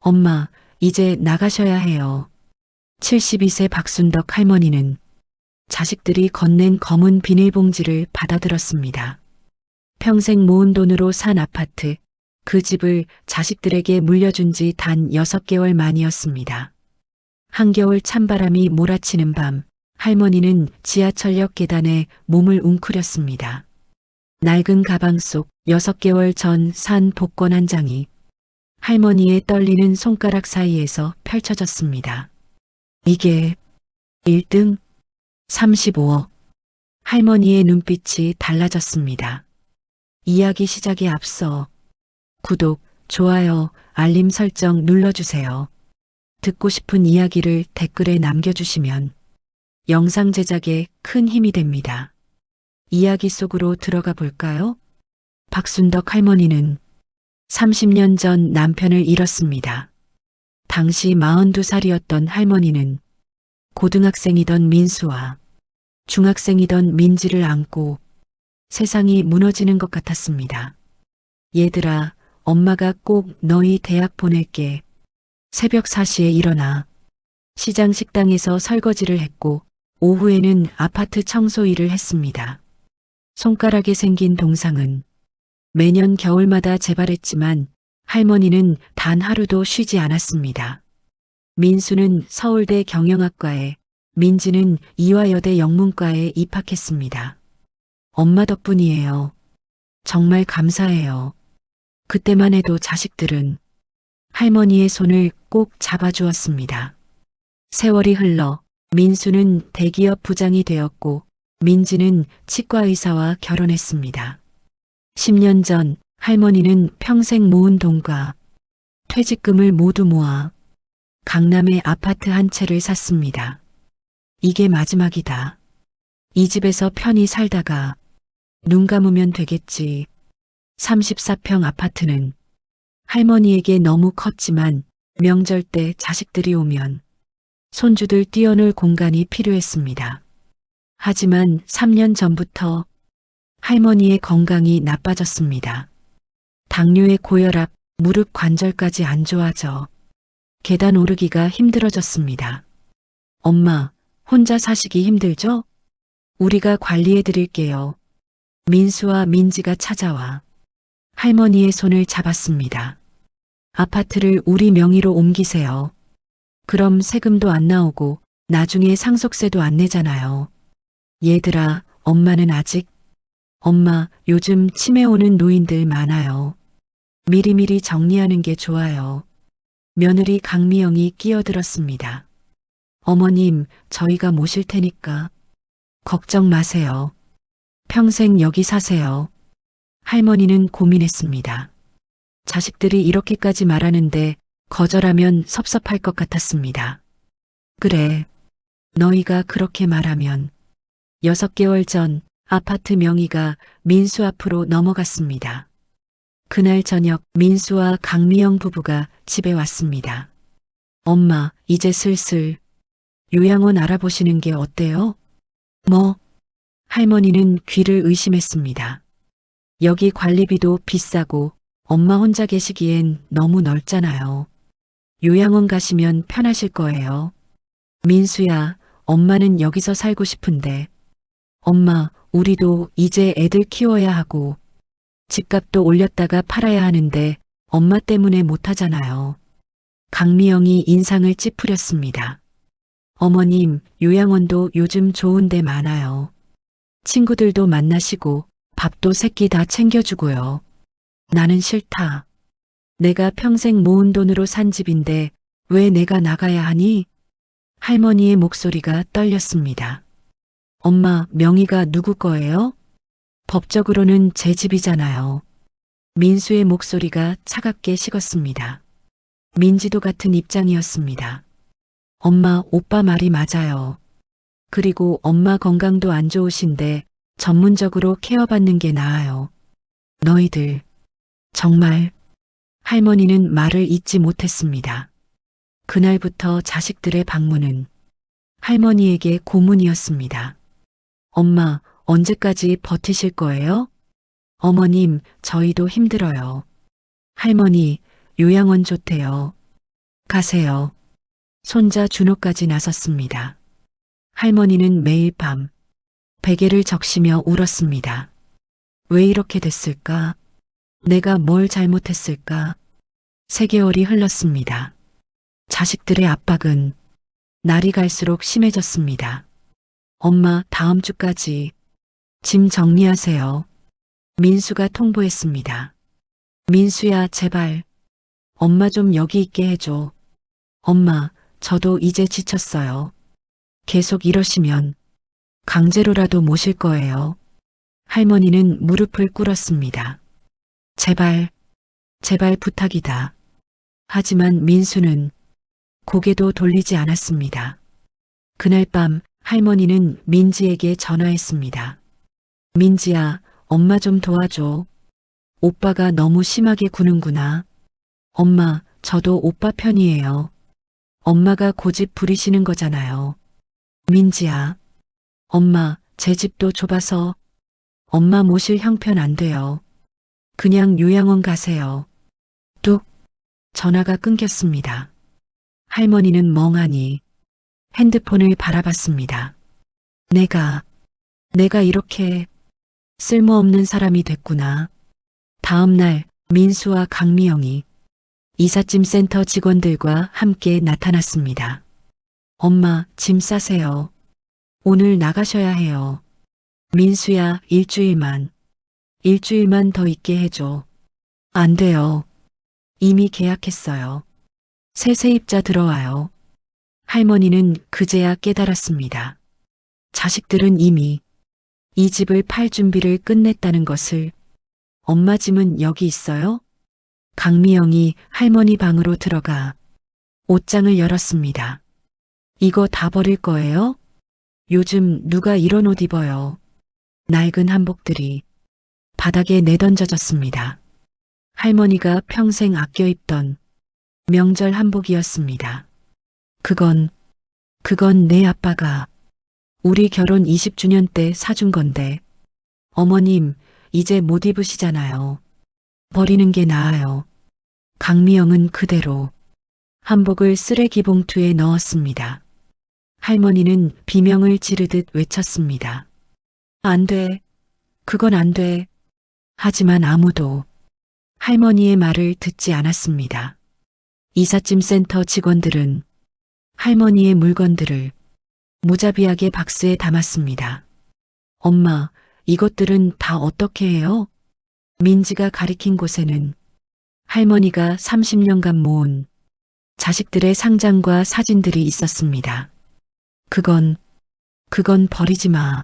엄마, 이제 나가셔야 해요. 72세 박순덕 할머니는 자식들이 건넨 검은 비닐봉지를 받아들었습니다. 평생 모은 돈으로 산 아파트, 그 집을 자식들에게 물려준 지 단 6개월 만이었습니다. 한겨울 찬바람이 몰아치는 밤, 할머니는 지하철역 계단에 몸을 웅크렸습니다. 낡은 가방 속 6개월 전 산 복권 한 장이 할머니의 떨리는 손가락 사이에서 펼쳐졌습니다. 이게 1등 35억. 할머니의 눈빛이 달라졌습니다. 이야기 시작에 앞서 구독, 좋아요, 알림 설정 눌러주세요. 듣고 싶은 이야기를 댓글에 남겨주시면 영상 제작에 큰 힘이 됩니다. 이야기 속으로 들어가 볼까요? 박순덕 할머니는 30년 전 남편을 잃었습니다. 당시 42살이었던 할머니는 고등학생이던 민수와 중학생이던 민지를 안고 세상이 무너지는 것 같았습니다. 얘들아, 엄마가 꼭 너희 대학 보낼게. 새벽 4시에 일어나 시장 식당에서 설거지를 했고 오후에는 아파트 청소 일을 했습니다. 손가락에 생긴 동상은 매년 겨울마다 재발했지만 할머니는 단 하루도 쉬지 않았습니다. 민수는 서울대 경영학과에, 민지는 이화여대 영문과에 입학했습니다. 엄마 덕분이에요. 정말 감사해요. 그때만 해도 자식들은 할머니의 손을 꼭 잡아주었습니다. 세월이 흘러 민수는 대기업 부장이 되었고 민지는 치과의사와 결혼했습니다. 10년 전 할머니는 평생 모은 돈과 퇴직금을 모두 모아 강남에 아파트 한 채를 샀습니다. 이게 마지막이다. 이 집에서 편히 살다가 눈 감으면 되겠지. 34평 아파트는 할머니에게 너무 컸지만 명절 때 자식들이 오면 손주들 뛰어놀 공간이 필요했습니다. 하지만 3년 전부터 할머니의 건강이 나빠졌습니다. 당뇨의 고혈압, 무릎 관절까지 안 좋아져 계단 오르기가 힘들어졌습니다. 엄마, 혼자 사시기 힘들죠? 우리가 관리해 드릴게요. 민수와 민지가 찾아와 할머니의 손을 잡았습니다. 아파트를 우리 명의로 옮기세요. 그럼 세금도 안 나오고 나중에 상속세도 안 내잖아요. 얘들아, 엄마는 아직 엄마, 요즘 치매 오는 노인들 많아요. 미리미리 정리하는 게 좋아요. 며느리 강미영이 끼어들었습니다. 어머님, 저희가 모실 테니까 걱정 마세요. 평생 여기 사세요. 할머니는 고민했습니다. 자식들이 이렇게까지 말하는데 거절하면 섭섭할 것 같았습니다. 그래, 너희가 그렇게 말하면 6개월 전 아파트 명의가 민수 앞으로 넘어갔습니다. 그날 저녁 민수와 강미영 부부가 집에 왔습니다. 엄마, 이제 슬슬 요양원 알아보시는 게 어때요? 뭐? 할머니는 귀를 의심했습니다. 여기 관리비도 비싸고 엄마 혼자 계시기엔 너무 넓잖아요. 요양원 가시면 편하실 거예요. 민수야, 엄마는 여기서 살고 싶은데. 엄마, 우리도 이제 애들 키워야 하고 집값도 올렸다가 팔아야 하는데 엄마 때문에 못하잖아요. 강미영이 인상을 찌푸렸습니다. 어머님, 요양원도 요즘 좋은 데 많아요. 친구들도 만나시고 밥도 새끼 다 챙겨주고요. 나는 싫다. 내가 평생 모은 돈으로 산 집인데 왜 내가 나가야 하니? 할머니의 목소리가 떨렸습니다. 엄마, 명의가 누구 거예요? 법적으로는 제 집이잖아요. 민수의 목소리가 차갑게 식었습니다. 민지도 같은 입장이었습니다. 엄마, 오빠 말이 맞아요. 그리고 엄마 건강도 안 좋으신데 전문적으로 케어받는 게 나아요. 너희들, 정말. 할머니는 말을 잇지 못했습니다. 그날부터 자식들의 방문은 할머니에게 고문이었습니다. 엄마, 언제까지 버티실 거예요? 어머님, 저희도 힘들어요. 할머니, 요양원 좋대요. 가세요. 손자 준호까지 나섰습니다. 할머니는 매일 밤 베개를 적시며 울었습니다. 왜 이렇게 됐을까? 내가 뭘 잘못했을까? 3개월이 흘렀습니다. 자식들의 압박은 날이 갈수록 심해졌습니다. 엄마, 다음 주까지 짐 정리하세요. 민수가 통보했습니다. 민수야, 제발. 엄마 좀 여기 있게 해줘. 엄마, 저도 이제 지쳤어요. 계속 이러시면 강제로라도 모실 거예요. 할머니는 무릎을 꿇었습니다. 제발, 제발 부탁이다. 하지만 민수는 고개도 돌리지 않았습니다. 그날 밤 할머니는 민지에게 전화했습니다. 민지야, 엄마 좀 도와줘. 오빠가 너무 심하게 구는구나. 엄마, 저도 오빠 편이에요. 엄마가 고집 부리시는 거잖아요. 민지야, 엄마, 제 집도 좁아서 엄마 모실 형편 안 돼요. 그냥 요양원 가세요. 뚝, 전화가 끊겼습니다. 할머니는 멍하니 핸드폰을 바라봤습니다. 내가 이렇게 쓸모없는 사람이 됐구나. 다음 날 민수와 강미영이 이삿짐 센터 직원들과 함께 나타났습니다. 엄마, 짐 싸세요. 오늘 나가셔야 해요. 민수야, 일주일만 더 있게 해줘. 안 돼요. 이미 계약했어요. 새 세입자 들어와요. 할머니는 그제야 깨달았습니다. 자식들은 이미 이 집을 팔 준비를 끝냈다는 것을. 엄마 짐은 여기 있어요? 강미영이 할머니 방으로 들어가 옷장을 열었습니다. 이거 다 버릴 거예요? 요즘 누가 이런 옷 입어요? 낡은 한복들이 바닥에 내던져졌습니다. 할머니가 평생 아껴 입던 명절 한복이었습니다. 그건 내 아빠가 우리 결혼 20주년 때 사준 건데, 어머님, 이제 못 입으시잖아요. 버리는 게 나아요. 강미영은 그대로 한복을 쓰레기 봉투에 넣었습니다. 할머니는 비명을 지르듯 외쳤습니다. 안 돼. 그건 안 돼. 하지만 아무도 할머니의 말을 듣지 않았습니다. 이삿짐 센터 직원들은 할머니의 물건들을 무자비하게 박스에 담았습니다. 엄마, 이것들은 다 어떻게 해요? 민지가 가리킨 곳에는 할머니가 30년간 모은 자식들의 상장과 사진들이 있었습니다. 그건 버리지 마.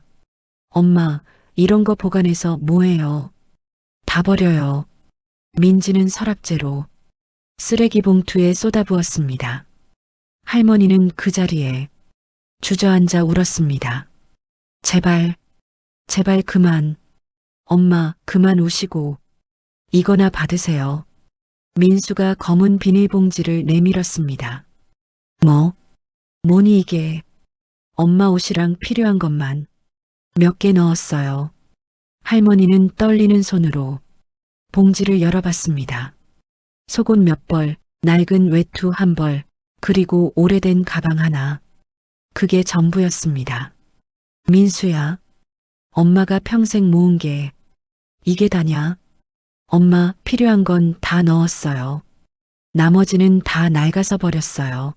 엄마, 이런 거 보관해서 뭐해요? 다 버려요. 민지는 서랍재로 쓰레기 봉투에 쏟아부었습니다. 할머니는 그 자리에 주저앉아 울었습니다. 제발 그만. 엄마, 그만 우시고 이거나 받으세요. 민수가 검은 비닐봉지를 내밀었습니다. 뭐니 이게? 엄마 옷이랑 필요한 것만 몇 개 넣었어요. 할머니는 떨리는 손으로 봉지를 열어봤습니다. 속옷 몇 벌, 낡은 외투 한 벌, 그리고 오래된 가방 하나. 그게 전부였습니다. 민수야, 엄마가 평생 모은 게 이게 다냐? 엄마, 필요한 건 다 넣었어요. 나머지는 다 낡아서 버렸어요.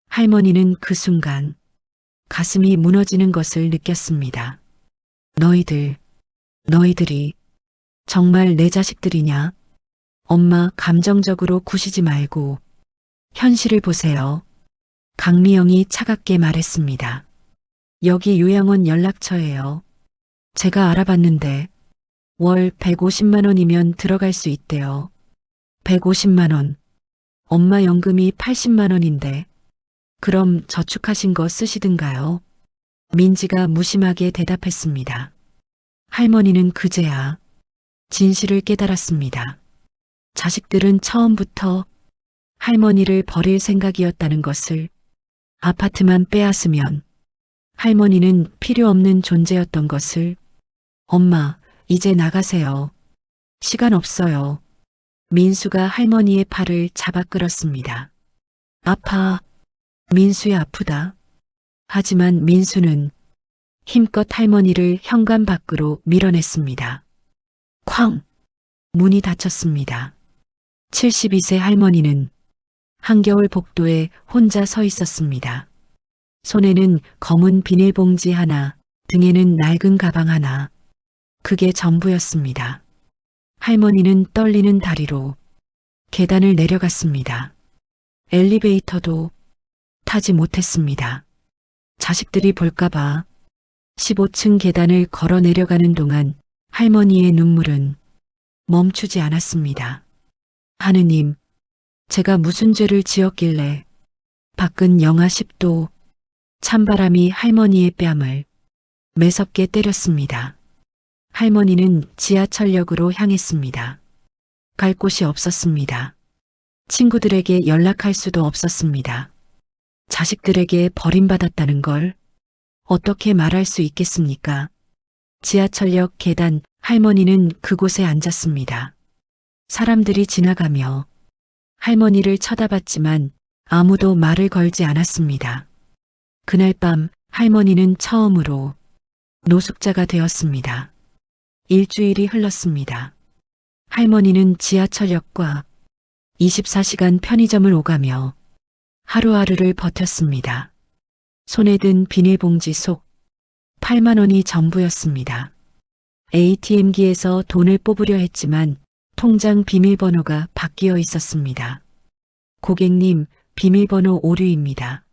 할머니는 그 순간 가슴이 무너지는 것을 느꼈습니다. 너희들이 정말 내 자식들이냐? 엄마, 감정적으로 구시지 말고 현실을 보세요. 강미영이 차갑게 말했습니다. 여기 요양원 연락처예요. 제가 알아봤는데 월 150만 원이면 들어갈 수 있대요. 150만 원. 엄마 연금이 80만 원인데 그럼 저축하신 거 쓰시든가요? 민지가 무심하게 대답했습니다. 할머니는 그제야 진실을 깨달았습니다. 자식들은 처음부터 할머니를 버릴 생각이었다는 것을. 아파트만 빼앗으면 할머니는 필요 없는 존재였던 것을. 엄마, 이제 나가세요. 시간 없어요. 민수가 할머니의 팔을 잡아 끌었습니다. 아파. 민수야 아프다. 하지만 민수는 힘껏 할머니를 현관 밖으로 밀어냈습니다. 쾅! 문이 닫혔습니다. 72세 할머니는 한겨울 복도에 혼자 서 있었습니다. 손에는 검은 비닐봉지 하나, 등에는 낡은 가방 하나. 그게 전부였습니다. 할머니는 떨리는 다리로 계단을 내려갔습니다. 엘리베이터도 타지 못했습니다. 자식들이 볼까봐 15층 계단을 걸어 내려가는 동안 할머니의 눈물은 멈추지 않았습니다. 하느님, 제가 무슨 죄를 지었길래 밖은 영하 10도, 찬바람이 할머니의 뺨을 매섭게 때렸습니다. 할머니는 지하철역으로 향했습니다. 갈 곳이 없었습니다. 친구들에게 연락할 수도 없었습니다. 자식들에게 버림받았다는 걸 어떻게 말할 수 있겠습니까? 지하철역 계단, 할머니는 그곳에 앉았습니다. 사람들이 지나가며 할머니를 쳐다봤지만 아무도 말을 걸지 않았습니다. 그날 밤 할머니는 처음으로 노숙자가 되었습니다. 일주일이 흘렀습니다. 할머니는 지하철역과 24시간 편의점을 오가며 하루하루를 버텼습니다. 손에 든 비닐봉지 속 8만 원이 전부였습니다. ATM기에서 돈을 뽑으려 했지만 통장 비밀번호가 바뀌어 있었습니다. 고객님, 비밀번호 오류입니다.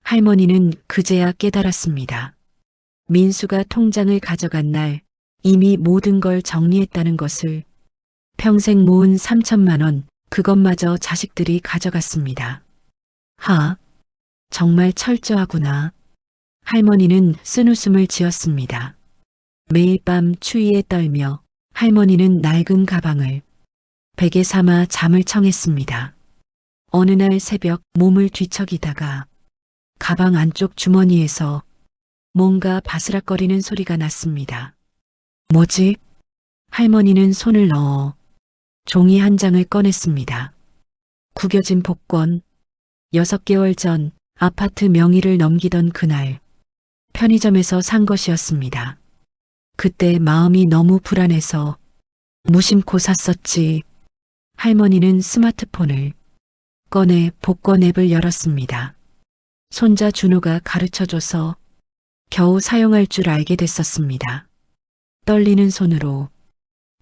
할머니는 그제야 깨달았습니다. 민수가 통장을 가져간 날 이미 모든 걸 정리했다는 것을. 평생 모은 3천만 원, 그것마저 자식들이 가져갔습니다. 정말 철저하구나. 할머니는 쓴웃음을 지었습니다. 매일 밤 추위에 떨며 할머니는 낡은 가방을 베개 삼아 잠을 청했습니다. 어느 날 새벽 몸을 뒤척이다가 가방 안쪽 주머니에서 뭔가 바스락거리는 소리가 났습니다. 뭐지? 할머니는 손을 넣어 종이 한 장을 꺼냈습니다. 구겨진 복권. 6개월 전 아파트 명의를 넘기던 그날 편의점에서 산 것이었습니다. 그때 마음이 너무 불안해서 무심코 샀었지. 할머니는 스마트폰을 꺼내 복권 앱을 열었습니다. 손자 준호가 가르쳐줘서 겨우 사용할 줄 알게 됐었습니다. 떨리는 손으로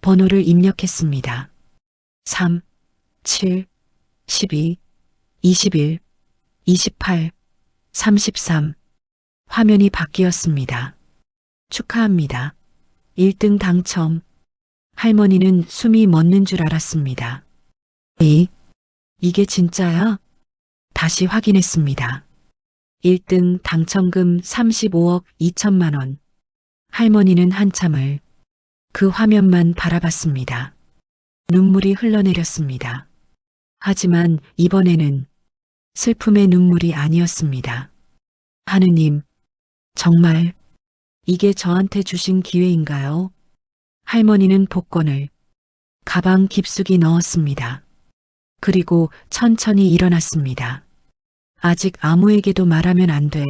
번호를 입력했습니다. 3, 7, 12, 21, 28, 33. 화면이 바뀌었습니다. 축하합니다. 1등 당첨. 할머니는 숨이 멎는 줄 알았습니다. 이게 진짜야? 다시 확인했습니다. 1등 당첨금 35억 2천만 원. 할머니는 한참을 그 화면만 바라봤습니다. 눈물이 흘러내렸습니다. 하지만 이번에는 슬픔의 눈물이 아니었습니다. 하느님, 정말 이게 저한테 주신 기회인가요? 할머니는 복권을 가방 깊숙이 넣었습니다. 그리고 천천히 일어났습니다. 아직 아무에게도 말하면 안 돼.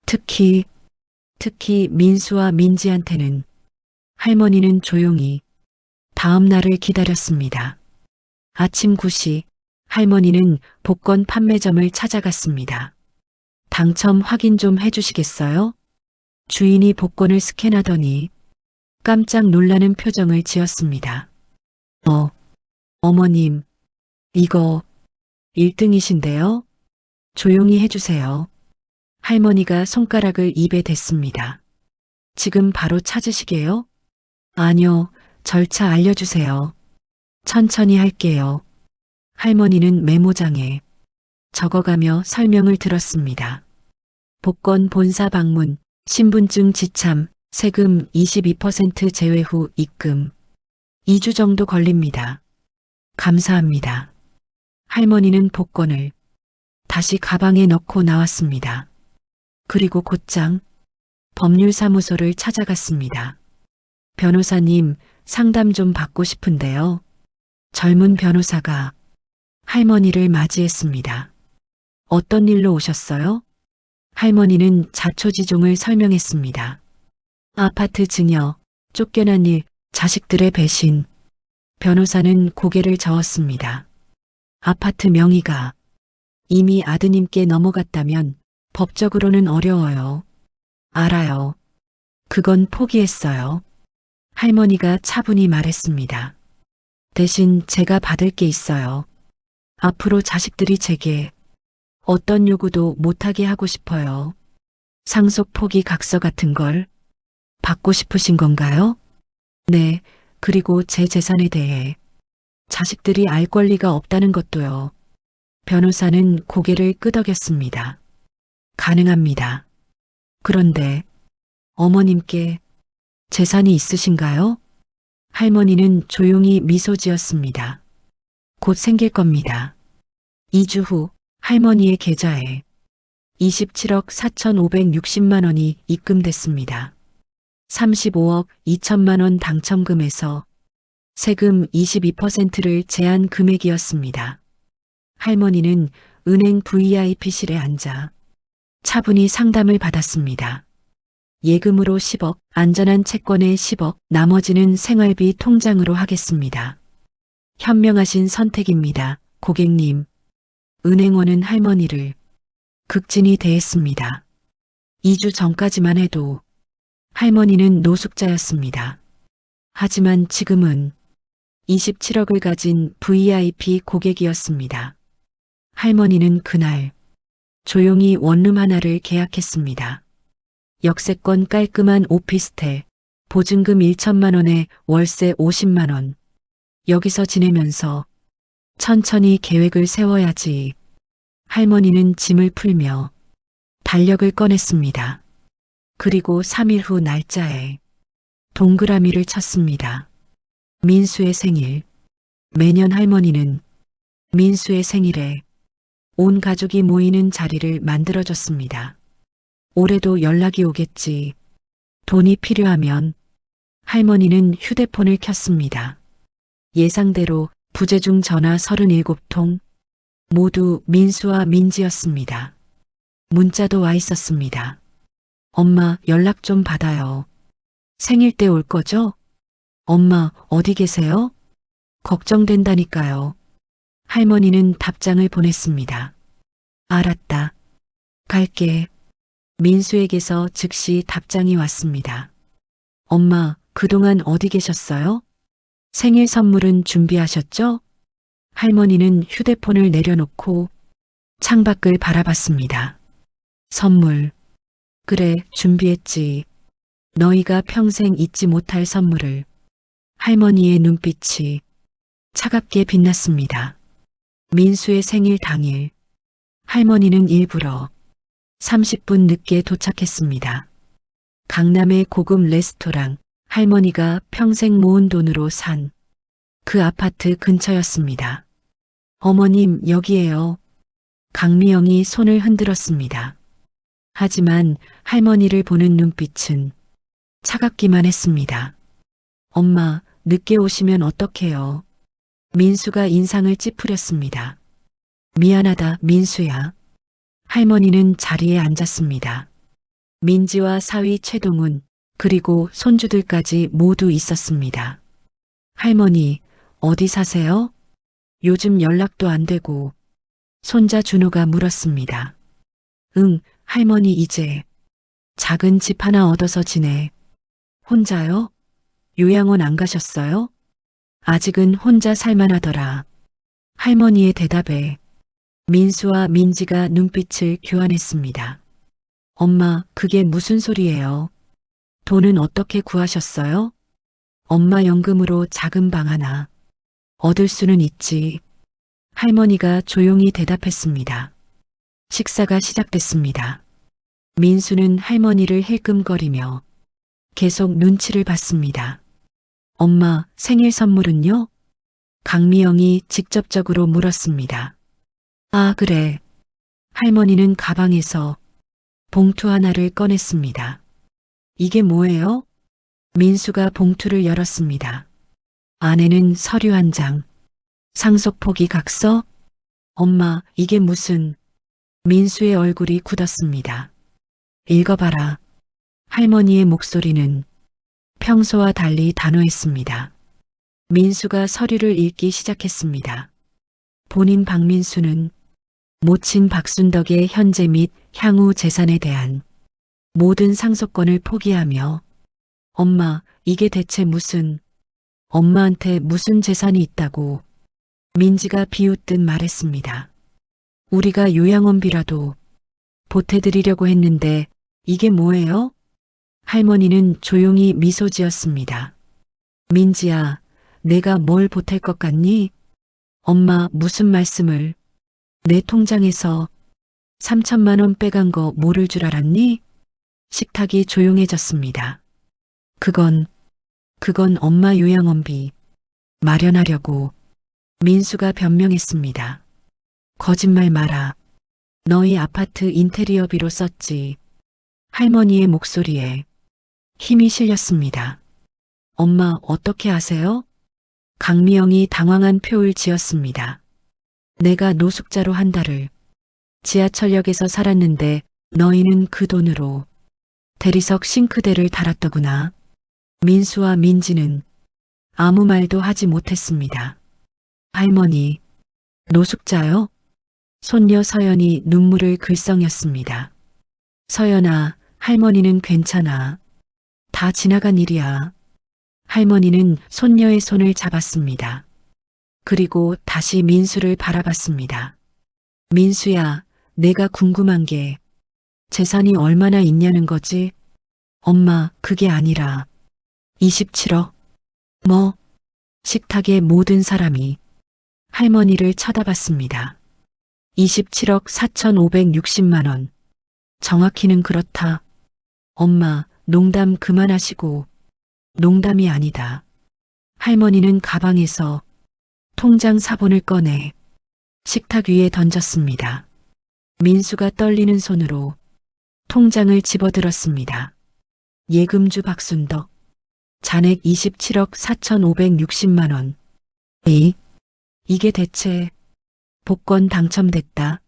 특히 민수와 민지한테는. 할머니는 조용히 다음 날을 기다렸습니다. 아침 9시 할머니는 복권 판매점을 찾아갔습니다. 당첨 확인 좀 해주시겠어요? 주인이 복권을 스캔하더니 깜짝 놀라는 표정을 지었습니다. 어머님, 이거 1등이신데요? 조용히 해주세요. 할머니가 손가락을 입에 댔습니다. 지금 바로 찾으시게요? 아니요, 절차 알려주세요. 천천히 할게요. 할머니는 메모장에 적어가며 설명을 들었습니다. 복권 본사 방문, 신분증 지참, 세금 22% 제외 후 입금. 2주 정도 걸립니다. 감사합니다. 할머니는 복권을 다시 가방에 넣고 나왔습니다. 그리고 곧장 법률사무소를 찾아갔습니다. 변호사님, 상담 좀 받고 싶은데요. 젊은 변호사가 할머니를 맞이했습니다. 어떤 일로 오셨어요? 할머니는 자초지종을 설명했습니다. 아파트 증여, 쫓겨난 일, 자식들의 배신. 변호사는 고개를 저었습니다. 아파트 명의가 이미 아드님께 넘어갔다면 법적으로는 어려워요. 알아요. 그건 포기했어요. 할머니가 차분히 말했습니다. 대신 제가 받을 게 있어요. 앞으로 자식들이 제게 어떤 요구도 못하게 하고 싶어요. 상속 포기 각서 같은 걸 받고 싶으신 건가요? 네, 그리고 제 재산에 대해 자식들이 알 권리가 없다는 것도요. 변호사는 고개를 끄덕였습니다. 가능합니다. 그런데 어머님께 재산이 있으신가요? 할머니는 조용히 미소 지었습니다. 곧 생길 겁니다. 2주 후 할머니의 계좌에 27억 4,560만 원이 입금됐습니다. 35억 2천만 원 당첨금에서 세금 22%를 제한 금액이었습니다. 할머니는 은행 VIP실에 앉아 차분히 상담을 받았습니다. 예금으로 10억, 안전한 채권에 10억, 나머지는 생활비 통장으로 하겠습니다. 현명하신 선택입니다, 고객님. 은행원은 할머니를 극진히 대했습니다. 2주 전까지만 해도 할머니는 노숙자였습니다. 하지만 지금은 27억을 가진 VIP 고객이었습니다. 할머니는 그날 조용히 원룸 하나를 계약했습니다. 역세권 깔끔한 오피스텔, 보증금 1천만 원에 월세 50만 원. 여기서 지내면서 천천히 계획을 세워야지. 할머니는 짐을 풀며 달력을 꺼냈습니다. 그리고 3일 후 날짜에 동그라미를 쳤습니다. 민수의 생일. 매년 할머니는 민수의 생일에 온 가족이 모이는 자리를 만들어줬습니다. 올해도 연락이 오겠지. 돈이 필요하면 할머니는 휴대폰을 켰습니다. 예상대로 부재중 전화 37통, 모두 민수와 민지였습니다. 문자도 와 있었습니다. 엄마 연락 좀 받아요. 생일 때 올 거죠? 엄마 어디 계세요? 걱정된다니까요. 할머니는 답장을 보냈습니다. 알았다. 갈게. 민수에게서 즉시 답장이 왔습니다. 엄마, 그동안 어디 계셨어요? 생일 선물은 준비하셨죠? 할머니는 휴대폰을 내려놓고 창밖을 바라봤습니다. 선물. 그래, 준비했지. 너희가 평생 잊지 못할 선물을. 할머니의 눈빛이 차갑게 빛났습니다. 민수의 생일 당일, 할머니는 일부러 30분 늦게 도착했습니다. 강남의 고급 레스토랑, 할머니가 평생 모은 돈으로 산 그 아파트 근처였습니다. 어머님, 여기에요. 강미영이 손을 흔들었습니다. 하지만 할머니를 보는 눈빛은 차갑기만 했습니다. 엄마, 늦게 오시면 어떡해요? 민수가 인상을 찌푸렸습니다. 미안하다, 민수야. 할머니는 자리에 앉았습니다. 민지와 사위 최동훈, 그리고 손주들까지 모두 있었습니다. 할머니, 어디 사세요? 요즘 연락도 안 되고. 손자 준호가 물었습니다. 응, 할머니 이제 작은 집 하나 얻어서 지내. 혼자요? 요양원 안 가셨어요? 아직은 혼자 살만하더라. 할머니의 대답에 민수와 민지가 눈빛을 교환했습니다. 엄마, 그게 무슨 소리예요? 돈은 어떻게 구하셨어요? 엄마 연금으로 작은 방 하나. 얻을 수는 있지. 할머니가 조용히 대답했습니다. 식사가 시작됐습니다. 민수는 할머니를 힐끔거리며 계속 눈치를 봤습니다. 엄마, 생일 선물은요? 강미영이 직접적으로 물었습니다. 아, 그래. 할머니는 가방에서 봉투 하나를 꺼냈습니다. 이게 뭐예요? 민수가 봉투를 열었습니다. 안에는 서류 한 장. 상속 포기 각서? 엄마, 이게 무슨... 민수의 얼굴이 굳었습니다. 읽어봐라. 할머니의 목소리는 평소와 달리 단호했습니다. 민수가 서류를 읽기 시작했습니다. 본인 박민수는 모친 박순덕의 현재 및 향후 재산에 대한 모든 상속권을 포기하며 엄마, 이게 대체 엄마한테 무슨 재산이 있다고 민지가 비웃듯 말했습니다. 우리가 요양원비라도 보태드리려고 했는데 이게 뭐예요? 할머니는 조용히 미소 지었습니다. 민지야, 내가 뭘 보탤 것 같니? 엄마 무슨 말씀을? 내 통장에서 3천만 원 빼간 거 모를 줄 알았니? 식탁이 조용해졌습니다. 그건 엄마 요양원비 마련하려고 민수가 변명했습니다. 거짓말 마라. 너희 아파트 인테리어비로 썼지. 할머니의 목소리에 힘이 실렸습니다. 엄마 어떻게 아세요? 강미영이 당황한 표를 지었습니다. 내가 노숙자로 한 달을 지하철역에서 살았는데 너희는 그 돈으로 대리석 싱크대를 달았더구나. 민수와 민지는 아무 말도 하지 못했습니다. 할머니, 노숙자요? 손녀 서연이 눈물을 글썽였습니다. 서연아, 할머니는 괜찮아. 다 지나간 일이야. 할머니는 손녀의 손을 잡았습니다. 그리고 다시 민수를 바라봤습니다. 민수야, 내가 궁금한 게 재산이 얼마나 있냐는 거지? 엄마, 그게 아니라 27억. 뭐? 식탁의 모든 사람이 할머니를 쳐다봤습니다. 27억 4,560만 원. 정확히는 그렇다. 엄마, 농담 그만하시고. 농담이 아니다. 할머니는 가방에서 통장 사본을 꺼내 식탁 위에 던졌습니다. 민수가 떨리는 손으로 통장을 집어들었습니다. 예금주 박순덕. 잔액 27억 4,560만 원. 이게 대체 복권 당첨됐다.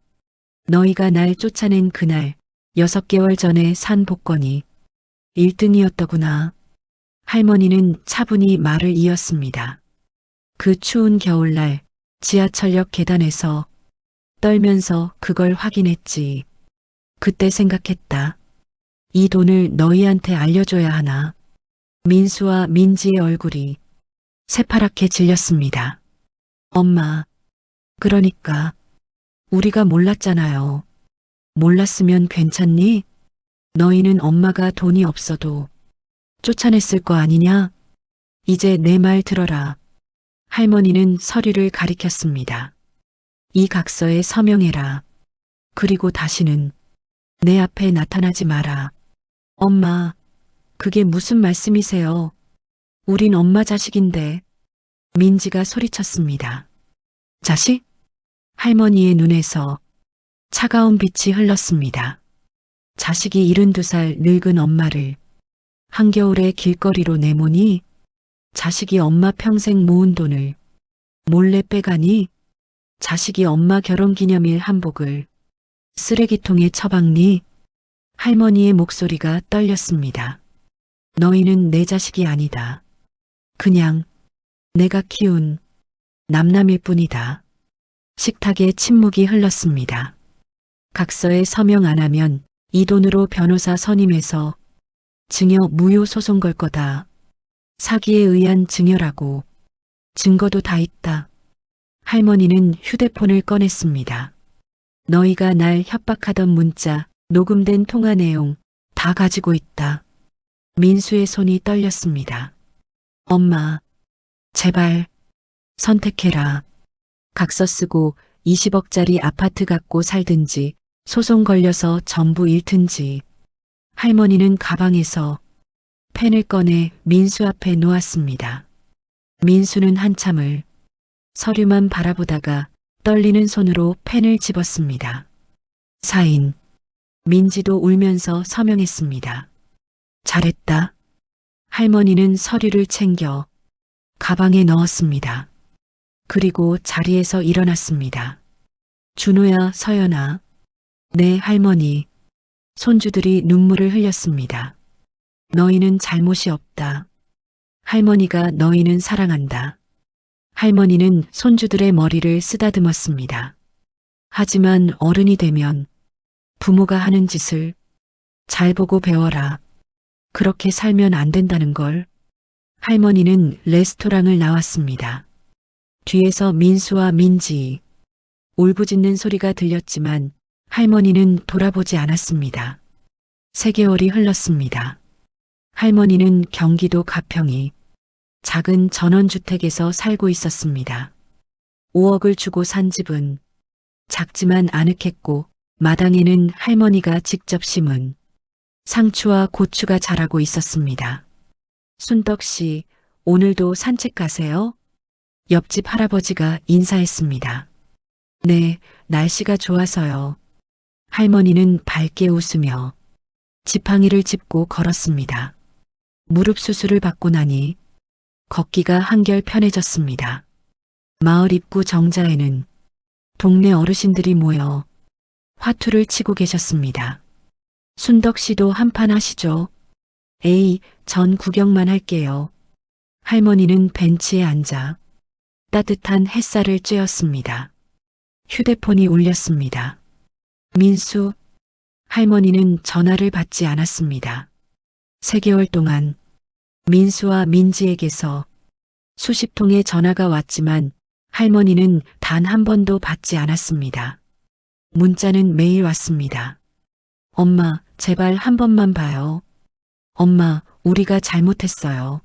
너희가 날 쫓아낸 그날 6개월 전에 산 복권이 1등이었더구나. 할머니는 차분히 말을 이었습니다. 그 추운 겨울날 지하철역 계단에서 떨면서 그걸 확인했지. 그때 생각했다. 이 돈을 너희한테 알려줘야 하나. 민수와 민지의 얼굴이 새파랗게 질렸습니다. 엄마, 그러니까 우리가 몰랐잖아요. 몰랐으면 괜찮니? 너희는 엄마가 돈이 없어도 쫓아냈을 거 아니냐? 이제 내 말 들어라. 할머니는 서류를 가리켰습니다. 이 각서에 서명해라. 그리고 다시는 내 앞에 나타나지 마라. 엄마, 그게 무슨 말씀이세요? 우린 엄마 자식인데. 민지가 소리쳤습니다. 자식? 할머니의 눈에서 차가운 빛이 흘렀습니다. 자식이 72살 늙은 엄마를 한겨울에 길거리로 내모니? 자식이 엄마 평생 모은 돈을 몰래 빼가니? 자식이 엄마 결혼기념일 한복을 쓰레기통에 처박니? 할머니의 목소리가 떨렸습니다. 너희는 내 자식이 아니다. 그냥 내가 키운 남남일 뿐이다. 식탁에 침묵이 흘렀습니다. 각서에 서명 안 하면 이 돈으로 변호사 선임해서 증여 무효 소송 걸 거다. 사기에 의한 증여라고. 증거도 다 있다. 할머니는 휴대폰을 꺼냈습니다. 너희가 날 협박하던 문자, 녹음된 통화 내용 다 가지고 있다. 민수의 손이 떨렸습니다. 엄마, 제발 선택해라. 각서 쓰고 20억짜리 아파트 갖고 살든지 소송 걸려서 전부 잃든지. 할머니는 가방에서 펜을 꺼내 민수 앞에 놓았습니다. 민수는 한참을 서류만 바라보다가 떨리는 손으로 펜을 집었습니다. 사인. 민지도 울면서 서명했습니다. 잘했다. 할머니는 서류를 챙겨 가방에 넣었습니다. 그리고 자리에서 일어났습니다. 준호야, 서연아. 네, 할머니. 손주들이 눈물을 흘렸습니다. 너희는 잘못이 없다. 할머니가 너희는 사랑한다. 할머니는 손주들의 머리를 쓰다듬었습니다. 하지만 어른이 되면 부모가 하는 짓을 잘 보고 배워라. 그렇게 살면 안 된다는 걸. 할머니는 레스토랑을 나왔습니다. 뒤에서 민수와 민지, 울부짖는 소리가 들렸지만 할머니는 돌아보지 않았습니다. 3개월이 흘렀습니다. 할머니는 경기도 가평이 작은 전원주택에서 살고 있었습니다. 5억을 주고 산 집은 작지만 아늑했고 마당에는 할머니가 직접 심은 상추와 고추가 자라고 있었습니다. 순덕 씨, 오늘도 산책 가세요? 옆집 할아버지가 인사했습니다. 네, 날씨가 좋아서요. 할머니는 밝게 웃으며 지팡이를 짚고 걸었습니다. 무릎 수술을 받고 나니 걷기가 한결 편해졌습니다. 마을 입구 정자에는 동네 어르신들이 모여 화투를 치고 계셨습니다. 순덕 씨도 한판 하시죠? 에이, 전 구경만 할게요. 할머니는 벤치에 앉아 따뜻한 햇살을 쬐었습니다. 휴대폰이 울렸습니다. 민수, 할머니는 전화를 받지 않았습니다. 3개월 동안 민수와 민지에게서 수십 통의 전화가 왔지만 할머니는 단 한 번도 받지 않았습니다. 문자는 매일 왔습니다. 엄마, 제발 한 번만 봐요. 엄마, 우리가 잘못했어요.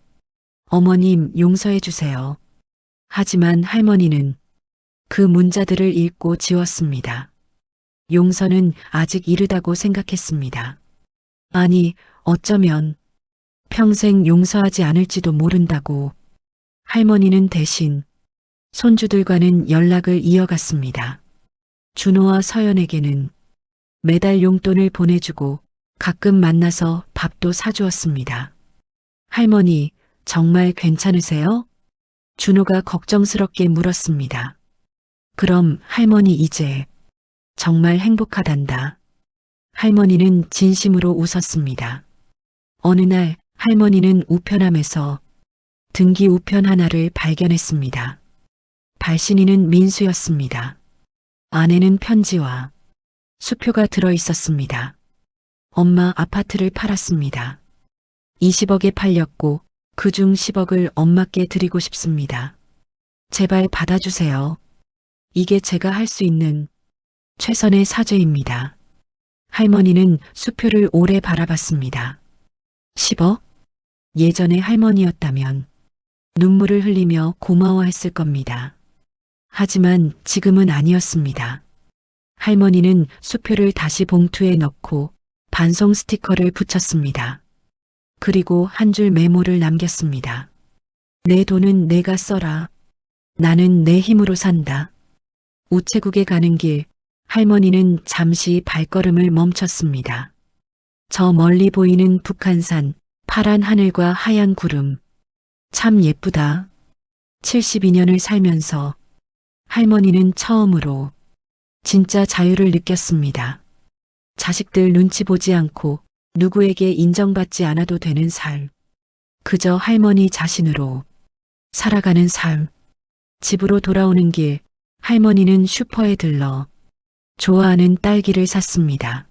어머님, 용서해 주세요. 하지만 할머니는 그 문자들을 읽고 지웠습니다. 용서는 아직 이르다고 생각했습니다. 아니, 어쩌면 평생 용서하지 않을지도 모른다고. 할머니는 대신 손주들과는 연락을 이어갔습니다. 준호와 서연에게는 매달 용돈을 보내주고 가끔 만나서 밥도 사주었습니다. 할머니, 정말 괜찮으세요? 준호가 걱정스럽게 물었습니다. 그럼 할머니 이제 정말 행복하단다. 할머니는 진심으로 웃었습니다. 어느 날 할머니는 우편함에서 등기 우편 하나를 발견했습니다. 발신인은 민수였습니다. 안에는 편지와 수표가 들어 있었습니다. 엄마 아파트를 팔았습니다. 20억에 팔렸고 그중 10억을 엄마께 드리고 싶습니다. 제발 받아주세요. 이게 제가 할 수 있는 최선의 사죄입니다. 할머니는 수표를 오래 바라봤습니다. 10억? 예전의 할머니였다면 눈물을 흘리며 고마워했을 겁니다. 하지만 지금은 아니었습니다. 할머니는 수표를 다시 봉투에 넣고 반송 스티커를 붙였습니다. 그리고 한 줄 메모를 남겼습니다. 내 돈은 내가 써라. 나는 내 힘으로 산다. 우체국에 가는 길, 할머니는 잠시 발걸음을 멈췄습니다. 저 멀리 보이는 북한산, 파란 하늘과 하얀 구름. 참 예쁘다. 72년을 살면서 할머니는 처음으로 진짜 자유를 느꼈습니다. 자식들 눈치 보지 않고 누구에게 인정받지 않아도 되는 삶. 그저 할머니 자신으로 살아가는 삶. 집으로 돌아오는 길, 할머니는 슈퍼에 들러 좋아하는 딸기를 샀습니다.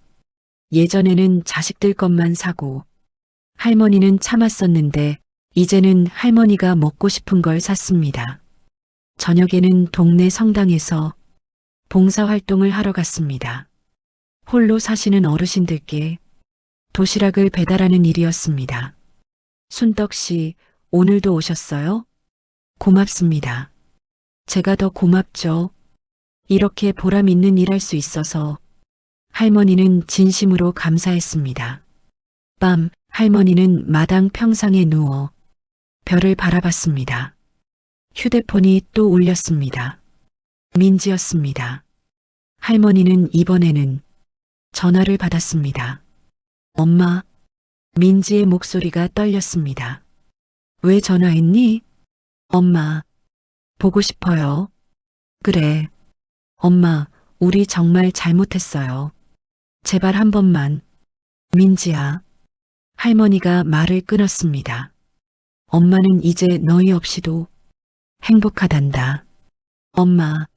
예전에는 자식들 것만 사고 할머니는 참았었는데 이제는 할머니가 먹고 싶은 걸 샀습니다. 저녁에는 동네 성당에서 봉사활동을 하러 갔습니다. 홀로 사시는 어르신들께 도시락을 배달하는 일이었습니다. 순덕 씨, 오늘도 오셨어요? 고맙습니다. 제가 더 고맙죠. 이렇게 보람 있는 일 할 수 있어서. 할머니는 진심으로 감사했습니다. 밤, 할머니는 마당 평상에 누워 별을 바라봤습니다. 휴대폰이 또 울렸습니다. 민지였습니다. 할머니는 이번에는 전화를 받았습니다. 엄마, 민지의 목소리가 떨렸습니다. 왜 전화했니? 엄마, 보고 싶어요. 그래. 엄마, 우리 정말 잘못했어요. 제발 한 번만. 민지야. 할머니가 말을 끊었습니다. 엄마는 이제 너희 없이도 행복하단다. 엄마,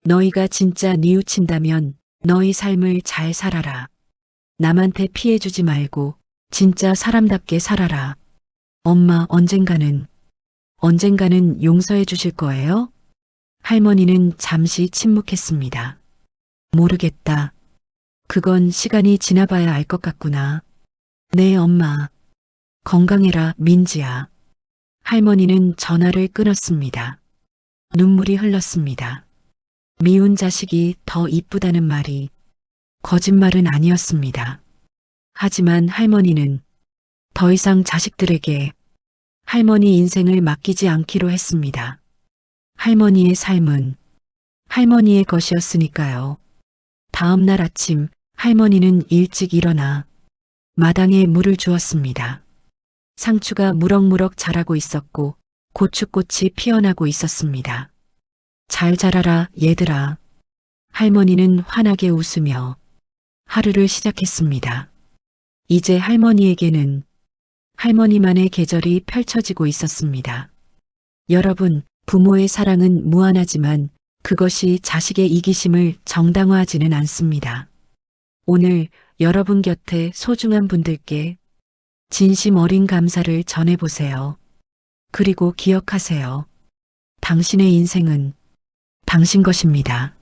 너희가 진짜 뉘우친다면 너희 삶을 잘 살아라. 남한테 피해주지 말고 진짜 사람답게 살아라. 엄마 언젠가는 용서해 주실 거예요? 할머니는 잠시 침묵했습니다. 모르겠다. 그건 시간이 지나봐야 알 것 같구나. 네, 엄마. 건강해라, 민지야. 할머니는 전화를 끊었습니다. 눈물이 흘렀습니다. 미운 자식이 더 이쁘다는 말이 거짓말은 아니었습니다. 하지만 할머니는 더 이상 자식들에게 할머니 인생을 맡기지 않기로 했습니다. 할머니의 삶은 할머니의 것이었으니까요. 다음 날 아침 할머니는 일찍 일어나 마당에 물을 주었습니다. 상추가 무럭무럭 자라고 있었고 고추꽃이 피어나고 있었습니다. 잘 자라라, 얘들아. 할머니는 환하게 웃으며 하루를 시작했습니다. 이제 할머니에게는 할머니만의 계절이 펼쳐지고 있었습니다. 여러분, 부모의 사랑은 무한하지만 그것이 자식의 이기심을 정당화하지는 않습니다. 오늘 여러분 곁에 소중한 분들께 진심 어린 감사를 전해보세요. 그리고 기억하세요. 당신의 인생은 당신 것입니다.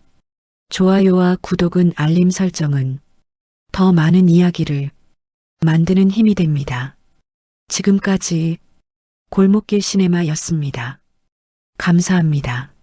좋아요와 구독은 알림 설정은 더 많은 이야기를 만드는 힘이 됩니다. 지금까지 골목길 시네마였습니다. 감사합니다.